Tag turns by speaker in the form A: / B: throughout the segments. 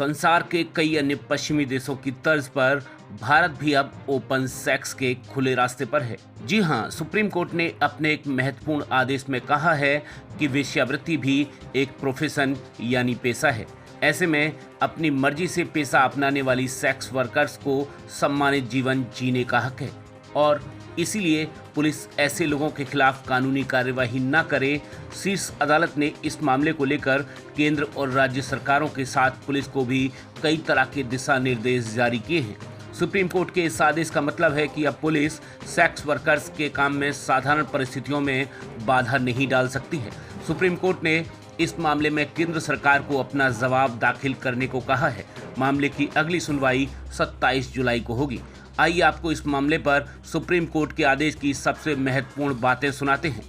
A: संसार के कई अन्य पश्चिमी देशों की तर्ज पर भारत भी अब ओपन सेक्स के खुले रास्ते पर है। जी हां, सुप्रीम कोर्ट ने अपने एक महत्वपूर्ण आदेश में कहा है कि वेश्यावृत्ति भी एक प्रोफेशन यानी पेशा है। ऐसे में अपनी मर्जी से पेशा अपनाने वाली सेक्स वर्कर्स को सम्मानित जीवन जीने का हक है और इसीलिए पुलिस ऐसे लोगों के खिलाफ कानूनी कार्यवाही न करे। शीर्ष अदालत ने इस मामले को लेकर केंद्र और राज्य सरकारों के साथ पुलिस को भी कई तरह के दिशा निर्देश जारी किए हैं। सुप्रीम कोर्ट के इस आदेश का मतलब है कि अब पुलिस सेक्स वर्कर्स के काम में साधारण परिस्थितियों में बाधा नहीं डाल सकती है। सुप्रीम कोर्ट ने इस मामले में केंद्र सरकार को अपना जवाब दाखिल करने को कहा है। मामले की अगली सुनवाई 27 जुलाई को होगी। आइए आपको इस मामले पर सुप्रीम कोर्ट के आदेश की सबसे महत्वपूर्ण बातें सुनाते हैं।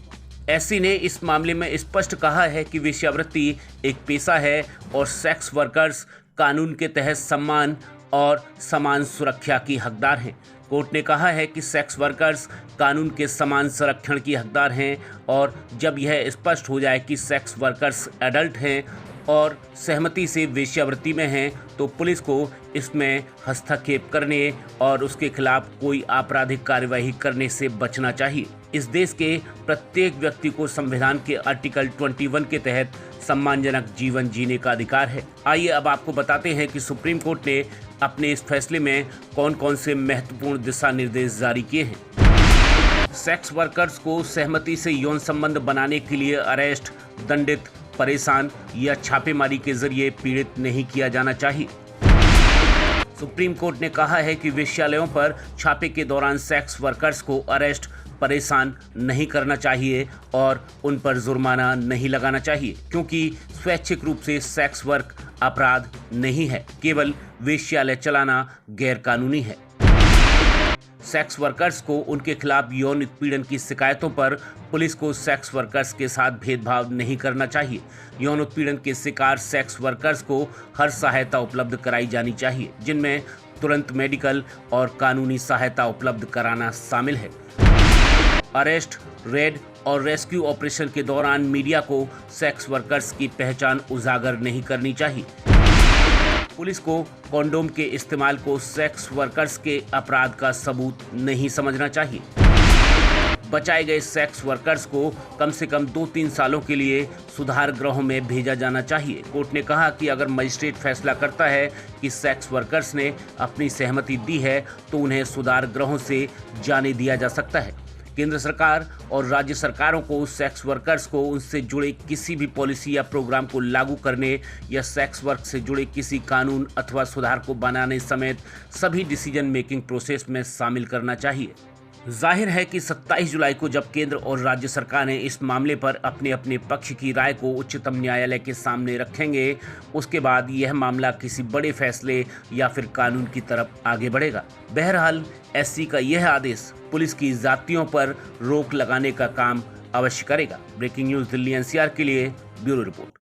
A: एससी ने इस मामले में स्पष्ट कहा है कि वेश्यावृत्ति एक पेशा है और सेक्स वर्कर्स कानून के तहत सम्मान और समान सुरक्षा की हकदार हैं। कोर्ट ने कहा है कि सेक्स वर्कर्स कानून के समान संरक्षण की हकदार हैं और जब यह स्पष्ट हो जाए कि सेक्स वर्कर्स एडल्ट हैं और सहमति से वेश्यावृत्ति में हैं तो पुलिस को इसमें हस्तक्षेप करने और उसके खिलाफ कोई आपराधिक कार्यवाही करने से बचना चाहिए। इस देश के प्रत्येक व्यक्ति को संविधान के आर्टिकल 21 के तहत सम्मानजनक जीवन जीने का अधिकार है। आइए अब आपको बताते हैं कि सुप्रीम कोर्ट ने अपने इस फैसले में कौन कौन से महत्वपूर्ण दिशा निर्देश जारी किए हैं। सेक्स वर्कर्स को सहमति से यौन संबंध बनाने के लिए अरेस्ट, दंडित, परेशान या छापेमारी के जरिए पीड़ित नहीं किया जाना चाहिए। सुप्रीम कोर्ट ने कहा है कि वेश्यालयों पर छापे के दौरान सेक्स वर्कर्स को अरेस्ट, परेशान नहीं करना चाहिए और उन पर जुर्माना नहीं लगाना चाहिए, क्योंकि स्वैच्छिक रूप से सेक्स वर्क अपराध नहीं है, केवल वेश्यालय चलाना गैरकानूनी है। सेक्स वर्कर्स को उनके खिलाफ यौन उत्पीड़न की शिकायतों पर पुलिस को सेक्स वर्कर्स के साथ भेदभाव नहीं करना चाहिए। यौन उत्पीड़न के शिकार सेक्स वर्कर्स को हर सहायता उपलब्ध कराई जानी चाहिए, जिनमें तुरंत मेडिकल और कानूनी सहायता उपलब्ध कराना शामिल है। अरेस्ट, रेड और रेस्क्यू ऑपरेशन के दौरान मीडिया को सेक्स वर्कर्स की पहचान उजागर नहीं करनी चाहिए। पुलिस को कॉन्डोम के इस्तेमाल को सेक्स वर्कर्स के अपराध का सबूत नहीं समझना चाहिए। बचाए गए सेक्स वर्कर्स को कम से कम 2-3 सालों के लिए सुधार गृहों में भेजा जाना चाहिए। कोर्ट ने कहा कि अगर मजिस्ट्रेट फैसला करता है कि सेक्स वर्कर्स ने अपनी सहमति दी है तो उन्हें सुधार गृहों से जाने दिया जा सकता है। केंद्र सरकार और राज्य सरकारों को सेक्स वर्कर्स को उनसे जुड़े किसी भी पॉलिसी या प्रोग्राम को लागू करने या सेक्स वर्क से जुड़े किसी कानून अथवा सुधार को बनाने समेत सभी डिसीजन मेकिंग प्रोसेस में शामिल करना चाहिए। जाहिर है कि 27 जुलाई को जब केंद्र और राज्य सरकार ने इस मामले पर अपने अपने पक्ष की राय को उच्चतम न्यायालय के सामने रखेंगे, उसके बाद यह मामला किसी बड़े फैसले या फिर कानून की तरफ आगे बढ़ेगा। बहरहाल एससी का यह आदेश पुलिस की ज्यादतियों पर रोक लगाने का काम अवश्य करेगा। ब्रेकिंग न्यूज दिल्ली एनसीआर के लिए ब्यूरो रिपोर्ट।